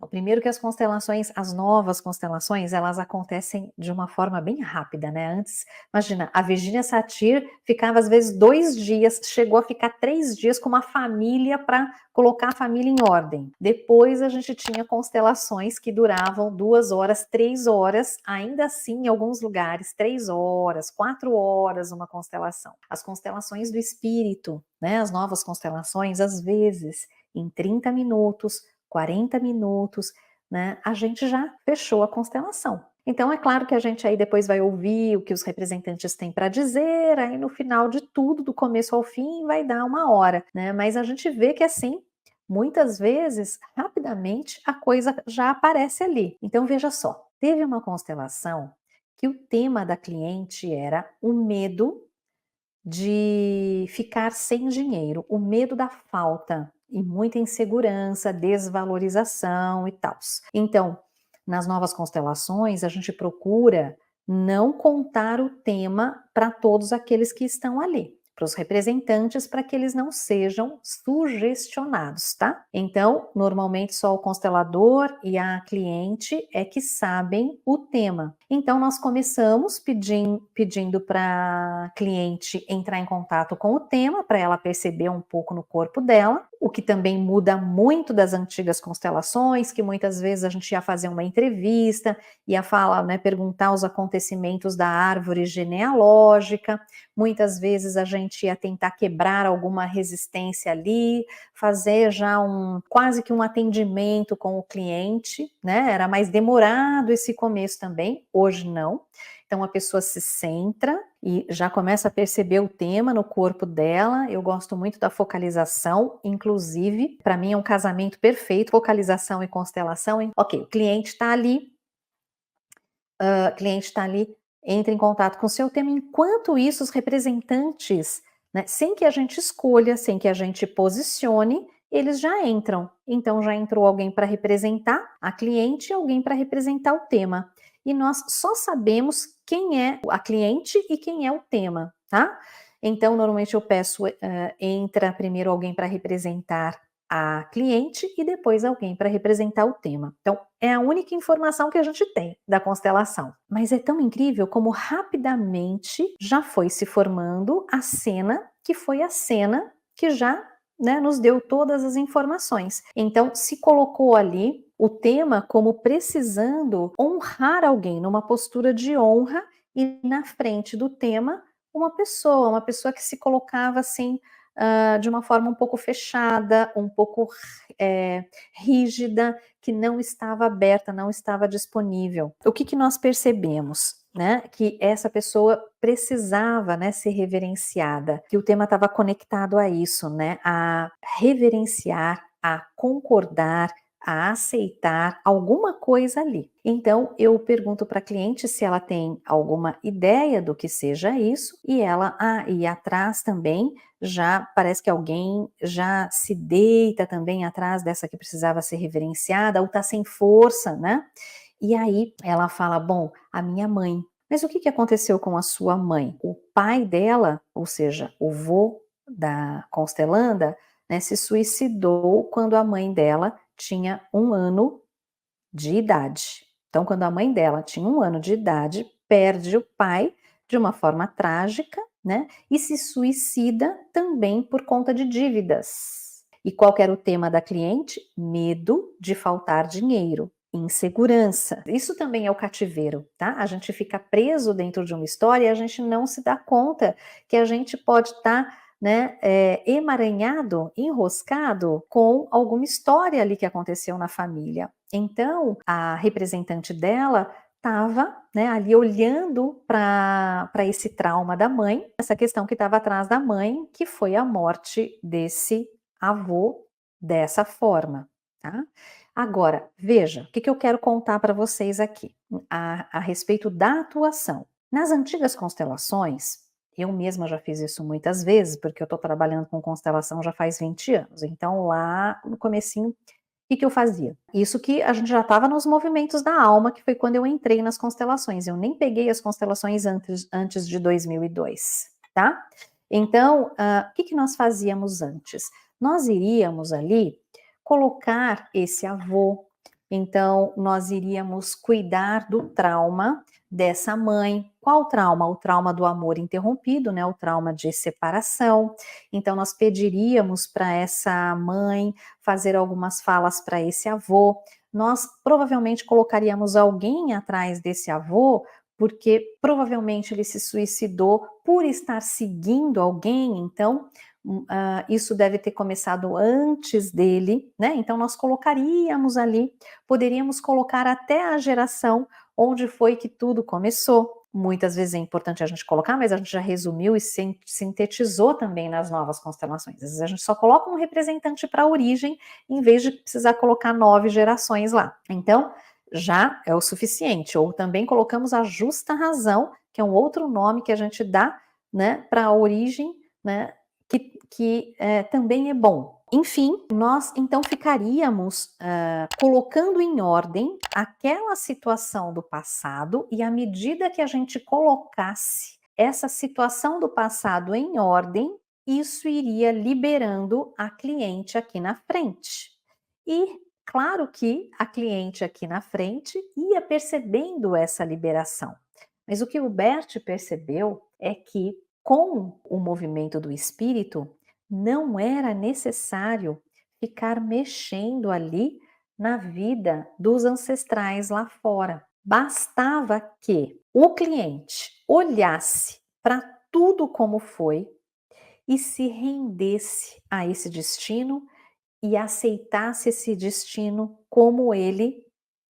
O primeiro que as constelações, as novas constelações, elas acontecem de uma forma bem rápida, né? Antes, imagina, a Virginia Satir ficava às vezes 2 dias, chegou a ficar 3 dias com uma família para colocar a família em ordem. Depois a gente tinha constelações que duravam 2 horas, 3 horas, ainda assim em alguns lugares, 3 horas, 4 horas uma constelação. As constelações do espírito, né? As novas constelações, às vezes, em 30 minutos, 40 minutos, né, a gente já fechou a constelação. Então é claro que a gente aí depois vai ouvir o que os representantes têm para dizer, aí no final de tudo, do começo ao fim, vai dar 1 hora, né? Mas a gente vê que assim, muitas vezes, rapidamente, a coisa já aparece ali. Então veja só, teve uma constelação que o tema da cliente era o medo de ficar sem dinheiro, o medo da falta e muita insegurança, desvalorização e tal. Então, nas novas constelações, a gente procura não contar o tema para todos aqueles que estão ali, para os representantes, para que eles não sejam sugestionados, tá? Então, normalmente só o constelador e a cliente é que sabem o tema. Então, nós começamos pedindo para a cliente entrar em contato com o tema, para ela perceber um pouco no corpo dela, o que também muda muito das antigas constelações, que muitas vezes a gente ia fazer uma entrevista, ia falar, né, perguntar os acontecimentos da árvore genealógica, muitas vezes a gente ia tentar quebrar alguma resistência ali, fazer já quase que um atendimento com o cliente, né? Era mais demorado esse começo também, hoje não. Então a pessoa se centra e já começa a perceber o tema no corpo dela. Eu gosto muito da focalização, inclusive, para mim é um casamento perfeito, focalização e constelação. Ok, o cliente está ali, entra em contato com o seu tema. Enquanto isso, os representantes, né, sem que a gente escolha, sem que a gente posicione, eles já entram. Então já entrou alguém para representar a cliente e alguém para representar o tema. E nós só sabemos quem é a cliente e quem é o tema, tá? Então, normalmente eu peço, entra primeiro alguém para representar a cliente e depois alguém para representar o tema. Então, é a única informação que a gente tem da constelação. Mas é tão incrível como rapidamente já foi se formando a cena, que foi a cena que já, né, nos deu todas as informações. Então, se colocou ali o tema como precisando honrar alguém, numa postura de honra, e na frente do tema uma pessoa que se colocava assim, de uma forma um pouco fechada, um pouco rígida, que não estava aberta, não estava disponível. O que nós percebemos? Né, que essa pessoa precisava, né, ser reverenciada, que o tema estava conectado a isso, né, a reverenciar, a concordar, a aceitar alguma coisa ali. Então, eu pergunto para a cliente se ela tem alguma ideia do que seja isso, e ela, e atrás também, já parece que alguém já se deita também atrás dessa que precisava ser reverenciada, ou está sem força, né? E aí ela fala, bom, a minha mãe. Mas o que aconteceu com a sua mãe? O pai dela, ou seja, o vô da constelanda, né, se suicidou quando a mãe dela tinha 1 ano de idade. Então, quando a mãe dela tinha 1 ano de idade, perde o pai de uma forma trágica, né? E se suicida também por conta de dívidas. E qual que era o tema da cliente? Medo de faltar dinheiro, insegurança. Isso também é o cativeiro, tá? A gente fica preso dentro de uma história e a gente não se dá conta que a gente pode estar né, emaranhado, enroscado com alguma história ali que aconteceu na família. Então, a representante dela estava, né, ali olhando para esse trauma da mãe, essa questão que estava atrás da mãe, que foi a morte desse avô dessa forma, tá? Agora, veja, o que eu quero contar para vocês aqui a respeito da atuação. Nas antigas constelações, eu mesma já fiz isso muitas vezes, porque eu estou trabalhando com constelação já faz 20 anos. Então, lá no comecinho, o que eu fazia? Isso que a gente já estava nos movimentos da alma, que foi quando eu entrei nas constelações. Eu nem peguei as constelações antes de 2002, tá? Então, o que nós fazíamos antes? Nós iríamos ali colocar esse avô, Então, nós iríamos cuidar do trauma dessa mãe. Qual trauma? O trauma do amor interrompido, né? O trauma de separação. Então, nós pediríamos para essa mãe fazer algumas falas para esse avô. Nós provavelmente colocaríamos alguém atrás desse avô, porque provavelmente ele se suicidou por estar seguindo alguém, então isso deve ter começado antes dele, né? Então nós colocaríamos ali, poderíamos colocar até a geração onde foi que tudo começou. Muitas vezes é importante a gente colocar, mas a gente já resumiu e sintetizou também nas novas constelações. Às vezes a gente só coloca um representante para a origem, em vez de precisar colocar 9 gerações lá. Então, já é o suficiente. Ou também colocamos a justa razão, que é um outro nome que a gente dá, né, para a origem, né, que também é bom. Enfim, nós então ficaríamos colocando em ordem aquela situação do passado, e à medida que a gente colocasse essa situação do passado em ordem, isso iria liberando a cliente aqui na frente. E claro que a cliente aqui na frente ia percebendo essa liberação. Mas o que o Bert percebeu é que com o movimento do espírito, não era necessário ficar mexendo ali na vida dos ancestrais lá fora. Bastava que o cliente olhasse para tudo como foi e se rendesse a esse destino e aceitasse esse destino como ele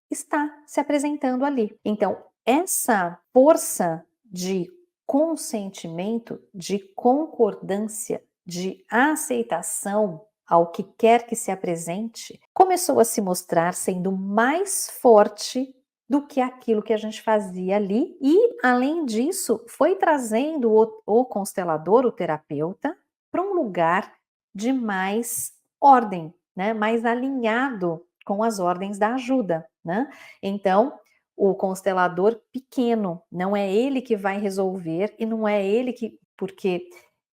está se apresentando ali. Então, essa força de consentimento, de concordância, de aceitação ao que quer que se apresente, começou a se mostrar sendo mais forte do que aquilo que a gente fazia ali, e além disso, foi trazendo o constelador, o terapeuta, para um lugar de mais ordem, né? Mais alinhado com as ordens da ajuda, né? Então, o constelador pequeno, não é ele que vai resolver, e não é ele que, porque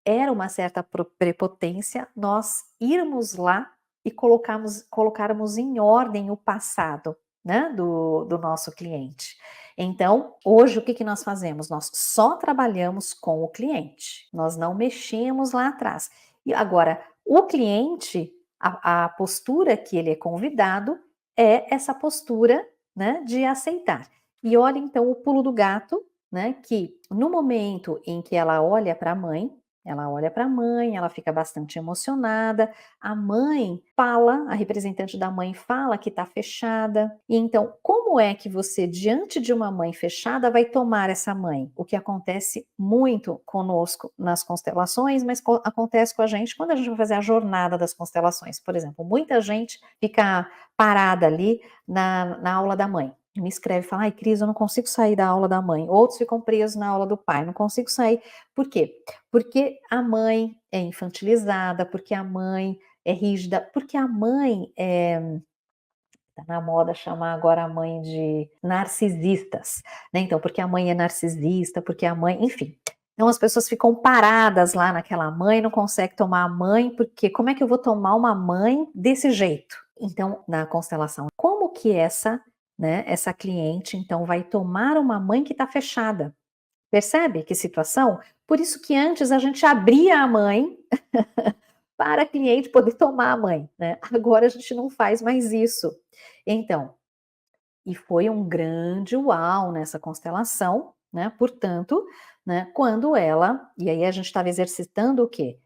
era uma certa prepotência, nós irmos lá e colocarmos em ordem o passado, né, do nosso cliente. Então, hoje o que nós fazemos? Nós só trabalhamos com o cliente, nós não mexemos lá atrás. E agora, o cliente, a postura que ele é convidado é essa postura, né, de aceitar. E olha então o pulo do gato, né, que no momento em que ela olha para a mãe, ela fica bastante emocionada, a mãe fala, a representante da mãe fala que está fechada, e então como é que você, diante de uma mãe fechada, vai tomar essa mãe? O que acontece muito conosco nas constelações, mas acontece com a gente quando a gente vai fazer a jornada das constelações. Por exemplo, muita gente fica parada ali na aula da mãe. Me escreve e fala, ai Cris, eu não consigo sair da aula da mãe. Outros ficam presos na aula do pai, não consigo sair. Por quê? Porque a mãe é infantilizada, porque a mãe é rígida, porque a mãe tá na moda chamar agora a mãe de narcisistas, né? Então, porque a mãe é narcisista, porque a mãe, enfim. Então as pessoas ficam paradas lá naquela mãe, não conseguem tomar a mãe, porque como é que eu vou tomar uma mãe desse jeito? Então, na constelação, como que essa cliente, então, vai tomar uma mãe que está fechada? Percebe que situação? Por isso que antes a gente abria a mãe para a cliente poder tomar a mãe, né? Agora a gente não faz mais isso. Então, e foi um grande uau nessa constelação, né? Portanto, né, quando ela, e aí a gente estava exercitando o quê?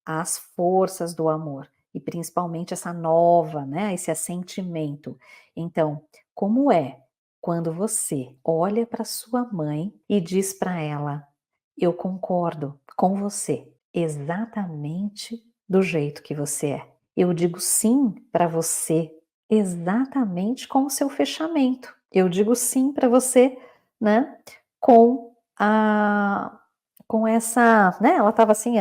As forças do amor, e principalmente essa nova, né, esse assentimento. Então, como é quando você olha para sua mãe e diz para ela: eu concordo com você exatamente do jeito que você é. Eu digo sim para você exatamente com o seu fechamento. Eu digo sim para você, né, com a com essa, né, ela estava assim,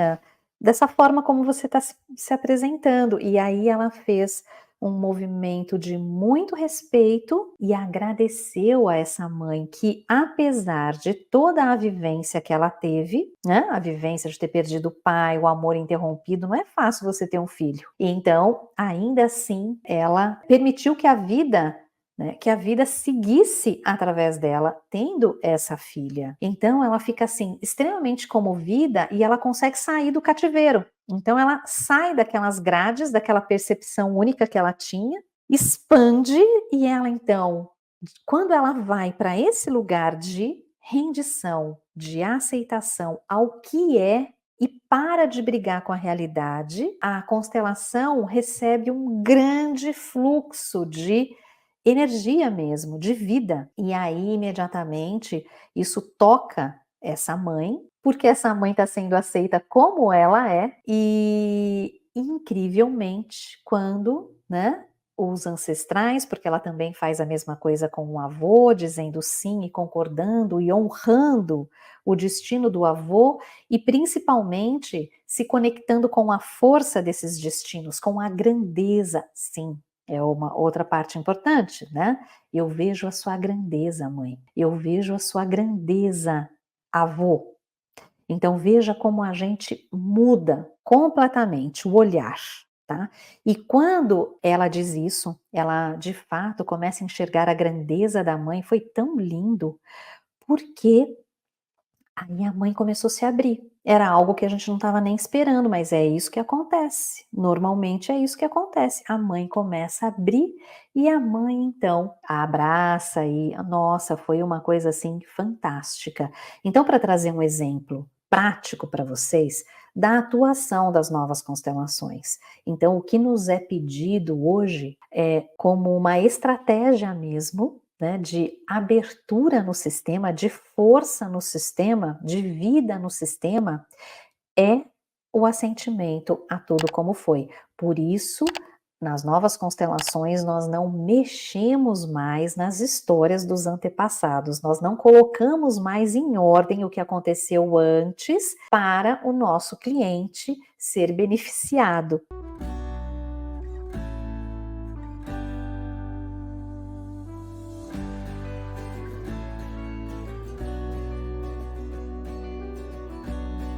dessa forma como você está se apresentando. E aí ela fez um movimento de muito respeito e agradeceu a essa mãe que, apesar de toda a vivência que ela teve, né, a vivência de ter perdido o pai, o amor interrompido, não é fácil você ter um filho. E então, ainda assim, ela permitiu que a vida né, que a vida seguisse através dela, tendo essa filha. Então ela fica assim extremamente comovida e ela consegue sair do cativeiro. Então ela sai daquelas grades, daquela percepção única que ela tinha, expande e ela então, quando ela vai para esse lugar de rendição, de aceitação ao que é e para de brigar com a realidade, a constelação recebe um grande fluxo de energia mesmo, de vida. E aí, imediatamente, isso toca essa mãe, porque essa mãe está sendo aceita como ela é, e incrivelmente, quando, né, os ancestrais, porque ela também faz a mesma coisa com o avô, dizendo sim e concordando e honrando o destino do avô, e principalmente se conectando com a força desses destinos, com a grandeza, sim. É uma outra parte importante, né? Eu vejo a sua grandeza, mãe. Eu vejo a sua grandeza, avô. Então veja como a gente muda completamente o olhar, tá? E quando ela diz isso, ela de fato começa a enxergar a grandeza da mãe, foi tão lindo, porque aí a mãe começou a se abrir. Era algo que a gente não estava nem esperando, mas é isso que acontece. Normalmente é isso que acontece. A mãe começa a abrir e a mãe então a abraça e, nossa, foi uma coisa assim fantástica. Então, para trazer um exemplo prático para vocês da atuação das novas constelações. Então, o que nos é pedido hoje é como uma estratégia mesmo, né, de abertura no sistema, de força no sistema, de vida no sistema, é o assentimento a tudo como foi. Por isso, nas novas constelações, nós não mexemos mais nas histórias dos antepassados, nós não colocamos mais em ordem o que aconteceu antes para o nosso cliente ser beneficiado.